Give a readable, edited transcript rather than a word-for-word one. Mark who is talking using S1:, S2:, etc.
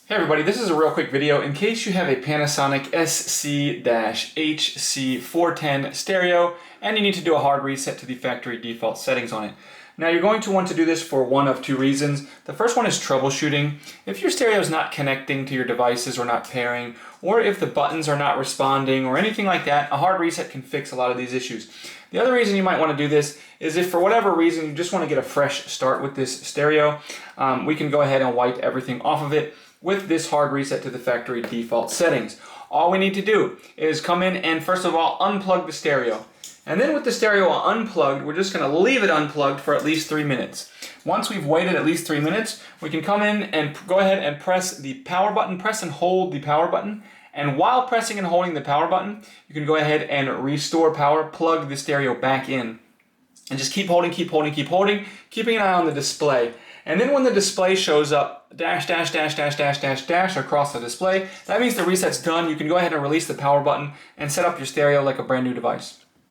S1: Hey everybody, this is a real quick video in case you have a Panasonic SC-HC410 Stereo and you need to do a hard reset to the factory default settings on it. Now you're going to want to do this for one of two reasons. The first one is troubleshooting. If your stereo is not connecting to your devices or not pairing, or if the buttons are not responding or anything like that, a hard reset can fix a lot of these issues. The other reason you might want to do this is if for whatever reason you just want to get a fresh start with this stereo, we can go ahead and wipe everything off of it with this hard reset to the factory default settings. All we need to do is come in and first of all unplug the stereo. And then with the stereo unplugged, we're just going to leave it unplugged for at least 3 minutes. Once we've waited at least 3 minutes, we can come in and go ahead and press the power button, press and hold the power button. And while pressing and holding the power button, you can go ahead and restore power, plug the stereo back in. And just keep holding, keeping an eye on the display. And then when the display shows up dash across the display, that means the reset's done. You can go ahead and release the power button and set up your stereo like a brand new device.